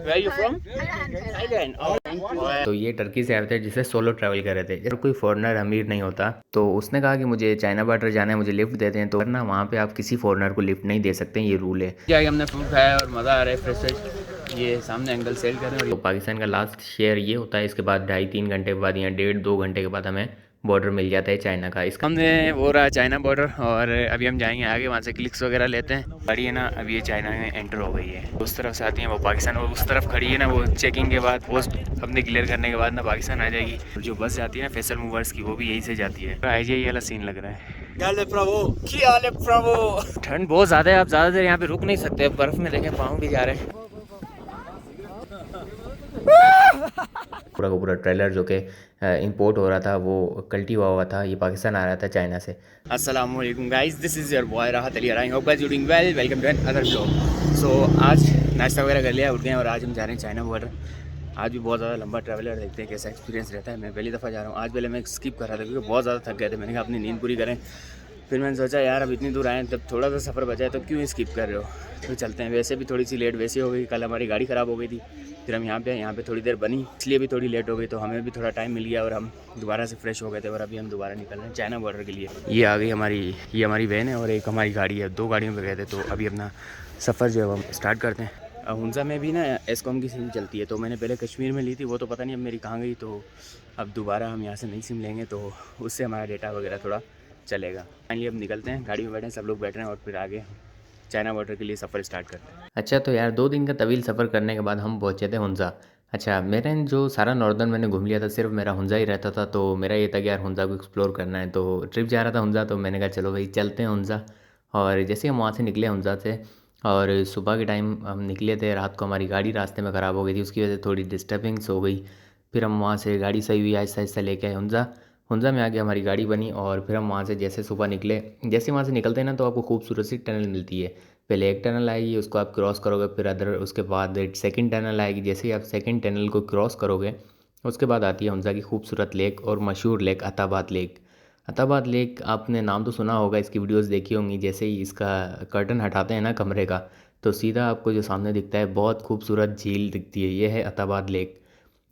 Where are you from? Thailand. Oh. तो ये Turkey से आए थे जिसे सोलो ट्रैवल कर रहे थे। जब कोई फॉरेनर अमीर नहीं होता तो उसने कहा कि मुझे चाइना बॉर्डर जाना है, मुझे लिफ्ट देते हैं। तो ना वहाँ पे आप किसी फॉरेनर को लिफ्ट नहीं दे सकते, ये रूल है। क्या हमने फूड खाया और मज़ा आ रहा है, फ्रेश। ये सामने एंगल सेल कर रहे हैं। और तो पाकिस्तान का लास्ट शेयर ये होता है, इसके बाद 2.5-3 घंटे के बाद या 1.5-2 घंटे के बाद हमें बॉर्डर मिल जाता है चाइना का। इसका हमने वो रहा चाइना बॉर्डर और अभी हम जाएंगे आगे, वहाँ से क्लिक्स वगैरह लेते हैं। गाड़ी है ना, अभी ये चाइना में एंटर हो गई है। उस तरफ से आती है वो पाकिस्तान, और उस तरफ खड़ी है ना, वो चेकिंग के बाद पोस्ट अपने क्लियर करने के बाद ना पाकिस्तान आ जाएगी। और जो बस जाती है ना फैसल मूवर्स की, वो भी यहीं से जाती है। आई वाला सीन लग रहा है। ठंड बहुत ज़्यादा है, आप ज़्यादा देर यहाँ पे रुक नहीं सकते। बर्फ़ में देखें पाँव भी जा रहे हैं। पूरा का पूरा ट्रेलर जो कि इंपोर्ट हो रहा था वो कल्टी हुआ था, ये पाकिस्तान आ रहा था चाइना से। अस्सलाम वालेकुम guys, this is your boy Rahat Ali. I hope guys you doing well. Welcome to another vlog. So आज नाश्ता वगैरह कर लिया, उठ गए और आज हम जा रहे हैं चाइना बॉर्डर। आज भी बहुत ज़्यादा लंबा ट्रैवल है, देखते हैं कैसा एक्सपीरियंस रहता है। मैं पहली दफ़ा जा रहा हूँ। आज पहले मैं स्किप कर रहा था क्योंकि बहुत ज़्यादा थक गए थे। मैंने कहा अपनी नींद पूरी करें। फिर मैंने सोचा यार अब इतनी दूर आए, तब थोड़ा सा सफ़र बचा है तो क्यों स्किप कर रहे हो, तो चलते हैं। वैसे भी थोड़ी सी लेट वैसे हो गई, कल हमारी गाड़ी ख़राब हो गई थी। फिर हम यहाँ पे थोड़ी देर बनी, इसलिए भी थोड़ी लेट हो गई। तो हमें भी थोड़ा टाइम मिल गया और हम दोबारा से फ्रेश हो गए थे। और अभी हम दोबारा निकल रहे हैं चाइना बॉर्डर के लिए। ये आ गई ये हमारी वैन है और एक हमारी गाड़ी है, 2 गाड़ियों पर गए थे। तो अभी अपना सफ़र जो है हम स्टार्ट करते हैं। हुंजा में भी ना एस्कॉम की सिम चलती है, तो मैंने पहले कश्मीर में ली थी, वो तो पता नहीं अब मेरी कहाँ गई। तो अब दोबारा हम यहाँ से नई सिम लेंगे तो उससे हमारा डेटा वगैरह थोड़ा चलेगा। फाइनली अब निकलते हैं, गाड़ी में बैठे हैं, सब लोग बैठ रहे हैं और फिर आगे चाइना बॉर्डर के लिए सफ़र स्टार्ट करते हैं। अच्छा तो यार 2 दिन का तवील सफ़र करने के बाद हम पहुँचे थे हुंजा। अच्छा मेरे जो सारा नॉर्दर्न मैंने घूम लिया था, सिर्फ मेरा हुंजा ही रहता था। तो मेरा ये था कि यार हुंजा को एक्सप्लोर करना है, तो ट्रिप जा रहा था हुंजा। तो मैंने कहा चलो भाई चलते हैं हुंजा। और जैसे हम वहाँ से निकले हुंजा से, और सुबह के टाइम हम निकले थे, रात को हमारी गाड़ी रास्ते में ख़राब हो गई थी, उसकी वजह से थोड़ी डिस्टर्बेंस हो गई। फिर हम वहाँ से गाड़ी सही हुई, आहिस्ता आहिस्ता लेके आए हुंजा। हुंजा में आके हमारी गाड़ी बनी और फिर हम वहाँ से जैसे सुबह निकले, जैसे वहाँ से निकलते हैं ना तो आपको खूबसूरत सी टनल मिलती है। पहले एक टनल आएगी, उसको आप क्रॉस करोगे, फिर उसके बाद एक सेकंड टनल आएगी। जैसे ही आप सेकंड टनल को क्रॉस करोगे उसके बाद आती है हुंजा की खूबसूरत लेक और मशहूर lake Attabad lake. Attabad lake आपने नाम तो सुना होगा, इसकी वीडियोस देखी होंगी। जैसे ही इसका कर्टन हटाते हैं ना कमरे का, तो सीधा आपको जो सामने दिखता है बहुत खूबसूरत झील दिखती है, ये है अताबाद लेक।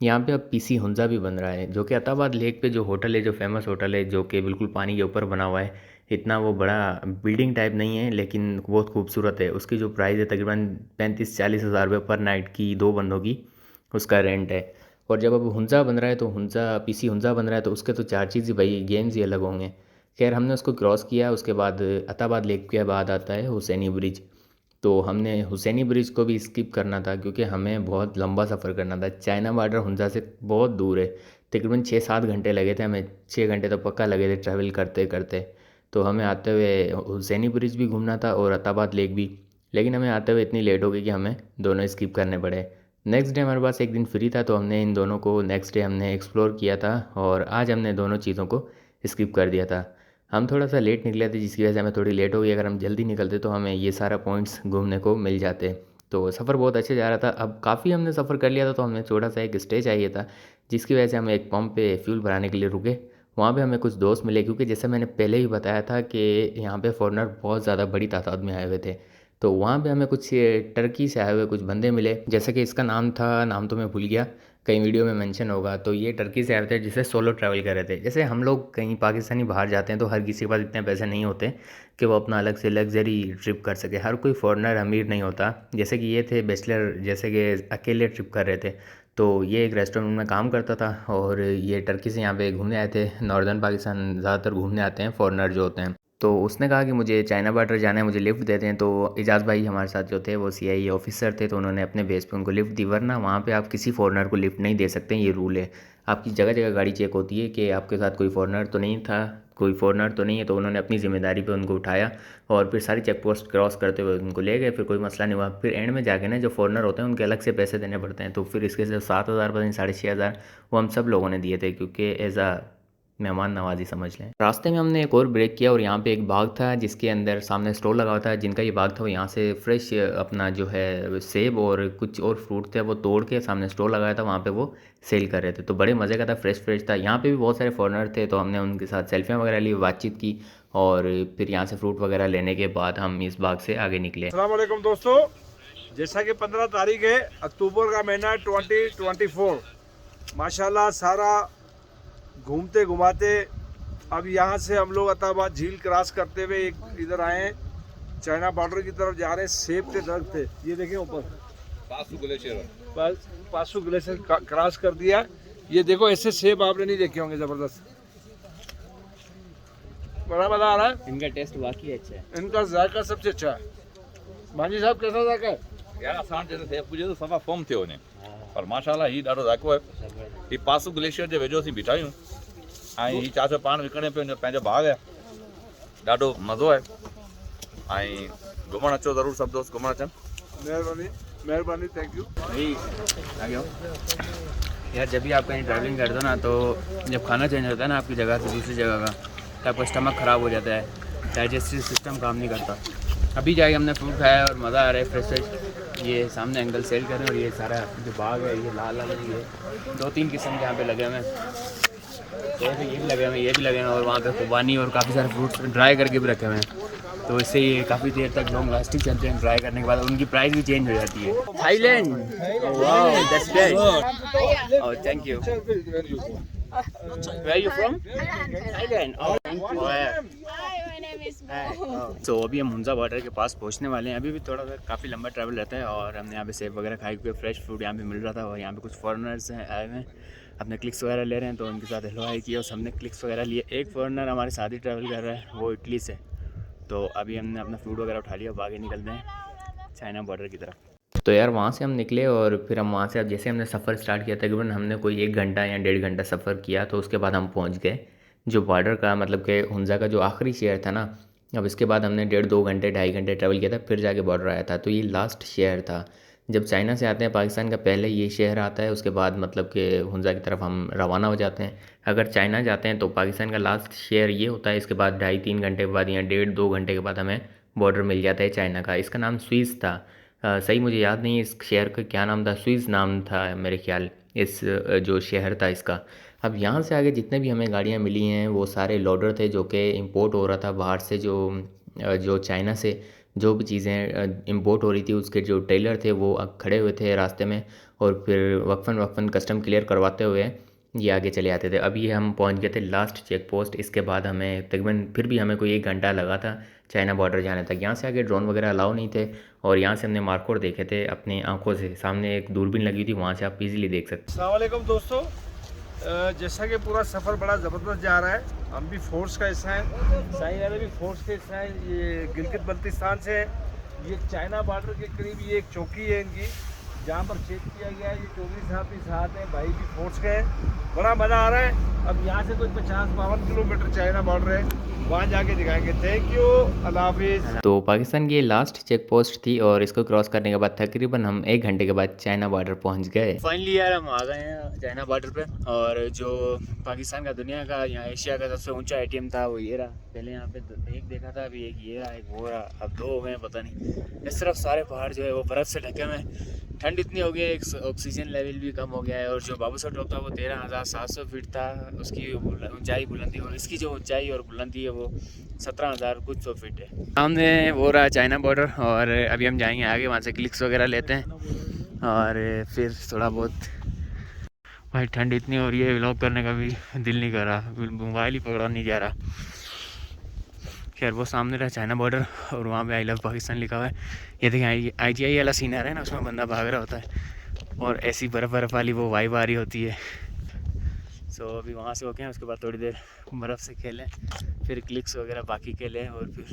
यहाँ पे अब पीसी हुंजा भी बन रहा है, जो कि अताबाद लेक पे जो होटल है, जो फेमस होटल है, जो कि बिल्कुल पानी के ऊपर बना हुआ है। इतना वो बड़ा बिल्डिंग टाइप नहीं है लेकिन बहुत खूबसूरत है। उसकी जो प्राइस है तकरीबन 35-40 हज़ार रुपये पर नाइट की, 2 बंदों की उसका रेंट है। और जब अब हुंजा बन रहा है तो हुंजा पीसी हुंजा बन रहा है तो उसके तो चार्जेस ही भाई गेम्स ही अलग होंगे। खैर हमने उसको क्रॉस किया, उसके बाद अताबाद लेक के बाद आता है हुसैनी ब्रिज। तो हमने हुसैनी ब्रिज को भी स्किप करना था क्योंकि हमें बहुत लंबा सफ़र करना था। चाइना बॉर्डर हुंजा से बहुत दूर है, तकरीबन 6-7 घंटे लगे थे हमें। 6 घंटे तो पक्का लगे थे ट्रैवल करते करते। तो हमें आते हुए हुसैनी ब्रिज भी घूमना था और अताबाद लेक भी, लेकिन हमें आते हुए इतनी लेट हो गई कि हमें दोनों स्किप करने पड़े। नेक्स्ट डे हमारे पास एक दिन फ्री था तो हमने इन दोनों को नेक्स्ट डे हमने एक्सप्लोर किया था, और आज हमने दोनों चीज़ों को स्किप कर दिया था। हम थोड़ा सा लेट निकले थे जिसकी वजह से हमें थोड़ी लेट हो गई। अगर हम जल्दी निकलते तो हमें ये सारा पॉइंट्स घूमने को मिल जाते। तो सफ़र बहुत अच्छे जा रहा था। अब काफ़ी हमने सफ़र कर लिया था तो हमें थोड़ा सा एक स्टे चाहिए था, जिसकी वजह से हम एक पंप पे फ्यूल भराने के लिए रुके। वहाँ पे हमें कुछ दोस्त मिले क्योंकि जैसे मैंने पहले ही बताया था कि यहाँ पे फॉरेनर बहुत ज़्यादा बड़ी तादाद में आए हुए थे। तो वहाँ पे हमें कुछ टर्की से आए हुए कुछ बंदे मिले, जैसे कि इसका नाम था, नाम तो मैं भूल गया, कहीं वीडियो में मेंशन होगा। तो ये टर्की से आए थे जिसे सोलो ट्रैवल कर रहे थे। जैसे हम लोग कहीं पाकिस्तानी बाहर जाते हैं तो हर किसी के पास इतने पैसे नहीं होते कि वो अपना अलग से लग्जरी ट्रिप कर सके। हर कोई फॉरेनर अमीर नहीं होता। जैसे कि ये थे बैचलर, जैसे कि अकेले ट्रिप कर रहे थे। तो ये एक रेस्टोरेंट में काम करता था और ये टर्की से यहाँ पे घूमने आए थे। नॉर्दर्न पाकिस्तान ज़्यादातर घूमने आते हैं फॉरेनर जो होते हैं। तो उसने कहा कि मुझे चाइना बॉर्डर जाना है, मुझे लिफ्ट देते हैं। तो इजाज़ भाई हमारे साथ जो थे वो सीआईए ऑफिसर थे, तो उन्होंने अपने बेस पे उनको लिफ्ट दी। वरना वहाँ पे आप किसी फॉरेनर को लिफ्ट नहीं दे सकते, ये रूल है। आपकी जगह जगह गाड़ी चेक होती है कि आपके साथ कोई फॉरेनर तो नहीं था, कोई फॉरेनर तो नहीं है। तो उन्होंने अपनी ज़िम्मेदारी पे उनको उठाया और फिर सारी चेक पोस्ट क्रॉस करते हुए उनको ले गए। फिर कोई मसला नहीं हुआ। फिर एंड में जाके ना जो फॉरेनर होते हैं उनके अलग से पैसे देने पड़ते हैं। तो फिर इसके सिर्फ 7,000 पता नहीं 6,500 वो हम सब लोगों ने दिए थे क्योंकि एज आ मेहमान नवाजी समझ लें। रास्ते में हमने एक और ब्रेक किया और यहाँ पे एक बाग था जिसके अंदर सामने स्टॉल लगा हुआ था। जिनका ये बाग था वो यहाँ से फ्रेश अपना जो है सेब और कुछ और फ्रूट थे वो तोड़ के सामने स्टॉल लगाया था, वहाँ पे वो सेल कर रहे थे। तो बड़े मज़े का था, फ्रेश फ्रेश था। यहाँ पे भी बहुत सारे फॉरेनर थे तो हमने उनके साथ सेल्फियाँ वगैरह ली, बातचीत की, और फिर यहाँ से फ्रूट वगैरह लेने के बाद हम इस बाग से आगे निकले। अस्सलाम वालेकुम दोस्तों, जैसा कि 15 तारीख है, अक्टूबर का महीना 2024। माशाल्लाह सारा घूमते घुमाते अब यहाँ से हम लोग अताबाद झील क्रॉस करते हुए एक इधर आए हैं, चाइना बॉर्डर की तरफ जा रहे हैं। सेब के दरख्त थे, ये देखें ऊपर पासू ग्लेशियर क्रॉस कर दिया। ये देखो ऐसे सेब आपने नहीं देखे होंगे, जबरदस्त, बड़ा मजा आ रहा है। इनका टेस्ट वाकई अच्छा है, इनका जायका सबसे अच्छा है। मांझी साहब कैसा जायका है? यार असां जैसे थे पूजे तो सफ़ा फॉर्म थियो वञे, पर माशाल्लाह ही ॾाढो ज़ाइको आहे। ही पासू ग्लेशियर जे वेझो असीं बीठा आहियूं ऐं ही चाचो पाण विकिणे पियो, पंहिंजो बाग़ आहे, ॾाढो मज़ो आहे। ऐं घुमणु अचो ज़रूरु, सभु दोस्त घुमणु अचनि। मेहरबानी मेहरबानी, थैंक यू। भाई आ गया यार। जब भी आप कहीं ट्रैवलिंग करते हो ना, तो जब खाना चेंज होता है ना आपकी जगह से दूसरी जगह का, तो आपका स्टमक ख़राब हो जाता है, डाइजेस्टिव सिस्टम काम नहीं करता। अभी जाके हमने फ्रूट खाया और मज़ा आ रहा है, फ्रेश फ्रेश। ये सामने एंगल सेल कर रहे हैं और ये सारा जो बाग है ये लाल लाल ये 2-3 किस्म के यहाँ पे लगे हुए हैं। तो ये भी लगे हुए हैं, ये भी लगे हुए हैं, और वहाँ पे खुबानी और काफ़ी सारे फ्रूट्स ड्राई करके भी रखे हुए हैं। तो इससे ये काफ़ी देर तक लॉन्ग लास्टिंग चलते हैं। ड्राई करने के बाद उनकी प्राइस भी चेंज हो जाती है। Thailand, wow that's great, oh thank you. Where are you from? Thailand. Oh, thank you. Hi, my name is Mo. तो अभी हम हुंजा बॉर्डर के पास पहुंचने वाले हैं। अभी भी थोड़ा सा काफ़ी लंबा ट्रैवल रहता है और हमने यहाँ पे सेब वगैरह खाए, क्योंकि फ्रेश फूड यहाँ पे मिल रहा था। और यहाँ पे कुछ फॉरेनर्स हैं आए हुए हैं, अपने क्लिक्स वगैरह ले रहे हैं, तो उनके साथ हेलो हाई किया और हमने क्लिक्स वगैरह लिए। एक फॉरेनर हमारे साथ ही ट्रैवल कर रहा है, वो इटली से। तो अभी हमने अपना फूड वगैरह उठा लिया, अब आगे निकलते हैं चाइना बॉर्डर की तरफ। तो यार वहाँ से हम निकले और फिर हम वहाँ से, अब जैसे हमने सफ़र स्टार्ट किया, तकरीबन हमने कोई 1 घंटा या 1.5 घंटा सफ़र किया, तो उसके बाद हम पहुँच गए जो बॉर्डर का, मतलब कि हुंजा का जो आखिरी शहर था ना। अब इसके बाद हमने 1.5-2 घंटे 2.5 घंटे ट्रैवल किया था, फिर जाके बॉर्डर आया था। तो ये लास्ट शहर था। जब चाइना से आते हैं पाकिस्तान का, पहले ये शहर आता है, उसके बाद मतलब कि हुंजा की तरफ हम रवाना हो जाते हैं। अगर चाइना जाते हैं तो पाकिस्तान का लास्ट शहर ये होता है। इसके बाद 2.5-3 घंटे के बाद या 1.5-2 घंटे के बाद हमें बॉर्डर मिल जाता है चाइना का। इसका नाम स्विस था। सही मुझे याद नहीं इस शहर का क्या नाम था, स्विस नाम था मेरे ख्याल इस जो शहर था इसका। अब यहाँ से आगे जितने भी हमें गाड़ियाँ मिली हैं वो सारे लोडर थे, जो कि इंपोर्ट हो रहा था बाहर से। जो चाइना से जो भी चीज़ें इंपोर्ट हो रही थी, उसके जो टेलर थे वो खड़े हुए थे रास्ते में, और फिर वक्फन कस्टम क्लियर करवाते हुए ये आगे चले आते थे। अभी हम पहुंच गए थे लास्ट चेक पोस्ट। इसके बाद हमें तकरीबन फिर भी हमें कोई 1 घंटा लगा था चाइना बॉर्डर जाने तक। यहाँ से आगे ड्रोन वगैरह अलाउ नहीं थे, और यहाँ से हमने मार्कोड देखे थे अपनी आंखों से। सामने एक दूरबीन लगी थी, वहाँ से आप इजीली देख सकते। अस्सलाम वालेकुम दोस्तों, जैसा कि पूरा सफ़र बड़ा ज़बरदस्त जा रहा है, हम भी फोर्स का हिस्सा हैं, साई वाले भी फोर्स के हिस्सा हैं। ये गिलगित बल्तिस्तान से है। ये चाइना बॉर्डर के करीब ये एक चौकी है इनकी, जहाँ पर चेक किया गया है। ये चौधरी साहब भी साथ हैं, भाई भी फोर्स के हैं, बड़ा मज़ा आ रहा है। अब यहाँ से कोई 50-52 किलोमीटर चाइना बॉर्डर है, वहाँ जाके दिखाएंगे। थैंक यू, अल्लाह हाफिज़। तो पाकिस्तान की ये लास्ट चेक पोस्ट थी, और इसको क्रॉस करने के बाद तकरीबन हम 1 घंटे के बाद चाइना बॉर्डर पहुंच गए। फाइनली यार हम आ गए हैं चाइना बॉर्डर पे। और जो पाकिस्तान का, दुनिया का, यहाँ एशिया का सबसे ऊंचा एटीएम था वो ये रहा। पहले यहाँ पे एक देखा था, अभी एक ये रहा, एक वो रहा, अब 2 हो गए पता नहीं। इस तरफ सारे पहाड़ जो है वो बर्फ़ से ढके हुए हैं। ठंड इतनी हो गई है, ऑक्सीजन लेवल भी कम हो गया है। और जो बाबूसर टॉप था वो 13,700 फीट था उसकी ऊंचाई बुलंदी, और इसकी जो ऊंचाई और बुलंदी है वो 17,000 कुछ 100 फीट है। सामने वो रहा चाइना बॉर्डर, और अभी हम जाएंगे आगे, वहाँ से क्लिक्स वगैरह लेते हैं और फिर थोड़ा बहुत। भाई ठंड इतनी हो रही है, व्लॉग करने का भी दिल नहीं कर रहा, मोबाइल ही पकड़ा नहीं जा रहा। खैर वो सामने रहा चाइना बॉर्डर, और वहाँ पे आई लव पाकिस्तान लिखा हुआ है। ये देखिए IGI वाला सीन आ रहा है ना, उसमें बंदा भाग रहा होता है और ऐसी बर्फ़ वाली वो वाइब आ रही होती है। सो अभी वहाँ से होके उसके बाद थोड़ी देर बर्फ़ से खेलें, फिर क्लिक्स वगैरह बाकी खेलें, और फिर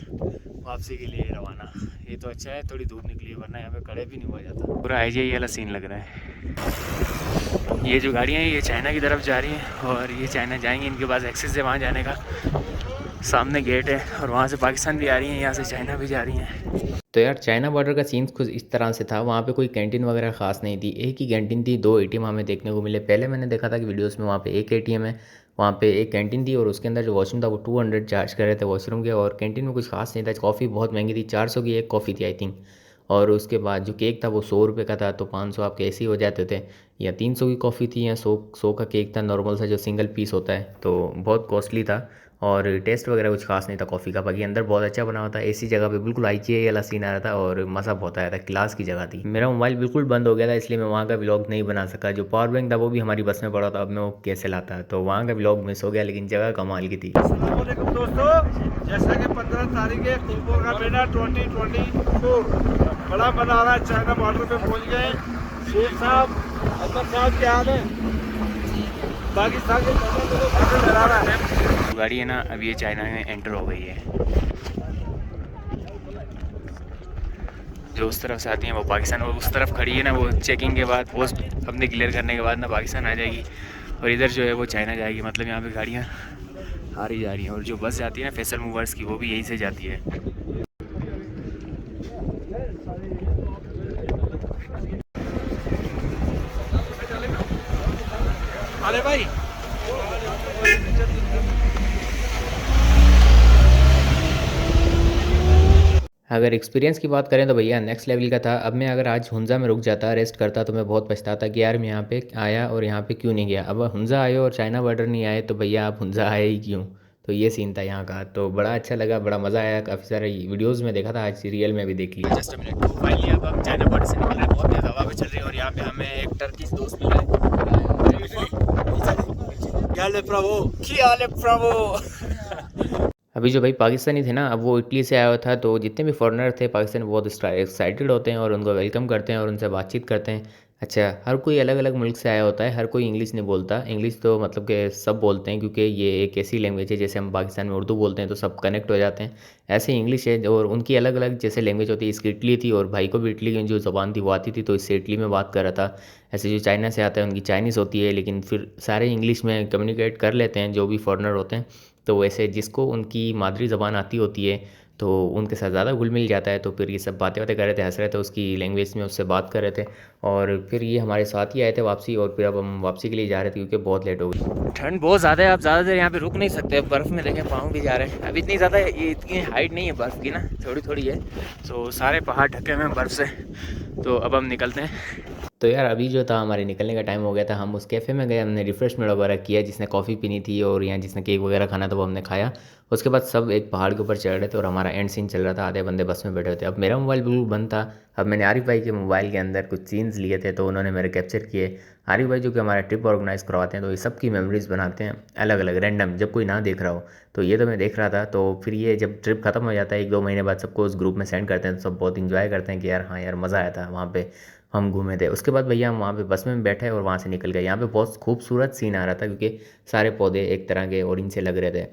वापसी के लिए रवाना। ये तो अच्छा है थोड़ी धूप निकली, वरना यहाँ पे खड़े भी नहीं हुआ जाता। पूरा IGI वाला सीन लग रहा है। ये जो गाड़ियाँ हैं ये चाइना की तरफ जा रही हैं, और ये चाइना जाएंगी, इनके पास एक्सेस है वहाँ जाने का। सामने गेट है, और वहाँ से पाकिस्तान भी आ रही हैं, यहाँ से चाइना भी जा रही हैं। तो यार चाइना बॉर्डर का सीन कुछ इस तरह से था। वहाँ पे कोई कैंटीन वगैरह ख़ास नहीं थी, एक ही कैंटीन थी, 2 ATM हमें देखने को मिले। पहले मैंने देखा था कि वीडियोस में वहाँ पे एक ATM है, वहाँ पे एक कैंटीन थी, और उसके अंदर जो वॉशरूम था वो 200 चार्ज कर रहे थे वॉशरूम के। और कैंटीन में कुछ खास नहीं था। कॉफ़ी बहुत महंगी थी, 400 की एक कॉफ़ी थी आई थिंक। और उसके बाद जो केक था वो 100 रुपये का था, तो 500 आपके ऐसे ही हो जाते थे। या 300 की कॉफ़ी थी, या 100 का केक था नॉर्मल सा जो सिंगल पीस होता है, तो बहुत कॉस्टली था। और टेस्ट वगैरह कुछ खास नहीं था कॉफ़ी का, बाकी अंदर बहुत अच्छा बना हुआ था। ऐसी जगह पे बिल्कुल IKEA वाला सीन आ रहा था और मज़ा बहुत आया था, क्लास की जगह थी। मेरा मोबाइल बिल्कुल बंद हो गया था, इसलिए मैं वहाँ का व्लॉग नहीं बना सका। जो पावर बैंक था वो भी हमारी बस में पड़ा था, अब मैं वो कैसे लाता, तो वहाँ का व्लॉग मिस हो गया, लेकिन जगह कमाल की थी। अस्सलामुअलैकुम दोस्तों, जैसा कि 15 तारीख है कुंभ का मेला 2024 बड़ा मजा आ रहा है। चाइना बॉर्डर पे पहुंच गए। शेख साहब अकबर साहब क्या हाल है? पाकिस्तान के बॉर्डर लहरा रहा है। गाड़ी है ना, अब ये चाइना में एंटर हो गई है। जो उस तरफ से आती हैं वो पाकिस्तान, और उस तरफ खड़ी है ना, वो चेकिंग के बाद पोस्ट अपने क्लियर करने के बाद ना पाकिस्तान आ जाएगी, और इधर जो है वो चाइना जाएगी। मतलब यहाँ पे गाड़ियाँ आ रही जा रही हैं, और जो बस जाती है ना फैसल मूवर्स की, वो भी यहीं से जाती है। अरे भाई अगर एक्सपीरियंस की बात करें तो भैया नेक्स्ट लेवल का था। अब मैं अगर आज हुंजा में रुक जाता, रेस्ट करता, तो मैं बहुत पछताता कि यार मैं यहाँ पे आया और यहाँ पे क्यों नहीं गया। अब हुंजा आए और चाइना बॉर्डर नहीं आए तो भैया आप हुंजा आए ही क्यों। तो ये सीन था यहाँ का, तो बड़ा अच्छा लगा, बड़ा मज़ा आया। काफ़ी सारे वीडियोज़ में देखा था, आज रियल में भी देख लिया। जस्ट मिनट, तो फाइनली अब हम चाइना बॉर्डर से निकल रहे हैं, बहुत तेज़ हवा भी चल रही है, और यहाँ पे हमें एक टर्किश दोस्त मिला है। अभी जो भाई पाकिस्तानी थे ना, अब वो इटली से आया हुआ था, तो जितने भी फॉरेनर थे पाकिस्तान बहुत एक्साइटेड होते हैं और उनको वेलकम करते हैं और उनसे बातचीत करते हैं। अच्छा, हर कोई अलग अलग मुल्क से आया होता है, हर कोई इंग्लिश नहीं बोलता। इंग्लिश तो मतलब कि सब बोलते हैं, क्योंकि ये एक ऐसी लैंग्वेज है, जैसे हम पाकिस्तान में उर्दू बोलते हैं तो सब कनेक्ट हो जाते हैं, ऐसे ही इंग्लिश है। और उनकी अलग अलग जैसे लैंग्वेज होती है, इसकी इटली थी और भाई को भी इटली की जो ज़बान थी वो आती थी, तो इससे इटली में बात कर रहा था। ऐसे जो चाइना से आता है उनकी चाइनीज़ होती है, लेकिन फिर सारे इंग्लिश में कम्युनिकेट कर लेते हैं जो भी फॉरेनर होते हैं। तो वैसे जिसको उनकी मादरी ज़बान आती होती है तो उनके साथ ज़्यादा घुल मिल जाता है। तो फिर ये सब बातें कर रहे थे, हंस रहे थे, उसकी लैंग्वेज में उससे बात कर रहे थे। और फिर ये हमारे साथ ही आए थे वापसी, और फिर अब हम वापसी के लिए जा रहे थे क्योंकि बहुत लेट हो गई। ठंड बहुत ज़्यादा है, आप ज़्यादा देर यहाँ पे रुक नहीं सकते। अब बर्फ़ में देखें पाँव भी जा रहे हैं। अब इतनी ज़्यादा ये इतनी हाइट नहीं है बर्फ़ की ना, थोड़ी थोड़ी है। तो सारे पहाड़ ढके हुए हैं बर्फ़ से। तो अब हम निकलते हैं। तो यार अभी जो था हमारे निकलने का टाइम हो गया था। हम उस कैफ़े में गए, हमने रिफ़्रेशमेंट वगैरह किया, जिसने कॉफ़ी पीनी थी और यहाँ जिसने केक वगैरह खाना था वो हमने खाया। उसके बाद सब एक पहाड़ के ऊपर चढ़ रहे थे और हमारा एंड सीन चल रहा था, आधे बंदे बस में बैठे हुए थे। अब मेरा मोबाइल बिल्कुल बंद था। अब मैंने आरिफ भाई के मोबाइल के अंदर कुछ सीन्स लिए थे, तो उन्होंने मेरे कैप्चर किए। आरिफ भाई जो कि हमारा ट्रिप ऑर्गेनाइज़ करवाते हैं, तो ये सब की मेमोरीज़ बनाते हैं अलग अलग रैंडम, जब कोई ना देख रहा हो। तो ये तो मैं देख रहा था। तो फिर ये जब ट्रिप ख़त्म हो जाता है 1-2 महीने बाद, सबको उस ग्रुप में सेंड करते हैं, तो सब बहुत इन्जॉय करते हैं कि यार हाँ यार मज़ा आया था वहाँ पे, हम घूमे थे। उसके बाद भैया हम वहाँ पे बस में बैठे और वहाँ से निकल गए। यहाँ पे बहुत खूबसूरत सीन आ रहा था, क्योंकि सारे पौधे एक तरह के ऑरेंज से लग रहे थे।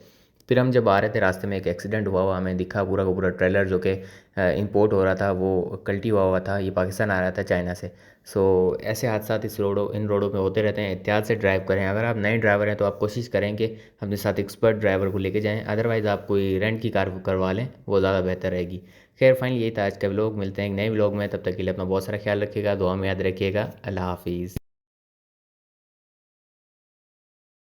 फिर हम जब आ रहे थे रास्ते में एक एक्सीडेंट हुआ हमें दिखा, पूरा का पूरा ट्रेलर जो कि इंपोर्ट हो रहा था वो कल्टी हुआ था, ये पाकिस्तान आ रहा था चाइना से। सो ऐसे हादसा इन रोडों में होते रहते हैं। एहतियात से ड्राइव करें। अगर आप नए ड्राइवर हैं तो आप कोशिश करें कि अपने साथ एक्सपर्ट ड्राइवर को लेके जाएं, अदरवाइज़ आप कोई रेंट की कार करवा लें, वो ज़्यादा बेहतर रहेगी। खैर फाइनली यही था आज का व्लॉग। मिलते हैं एक नए व्लॉग में, तब तक के लिए अपना बहुत सारा ख्याल रखिएगा, दुआ में याद रखिएगा। अल्लाह हाफिज़।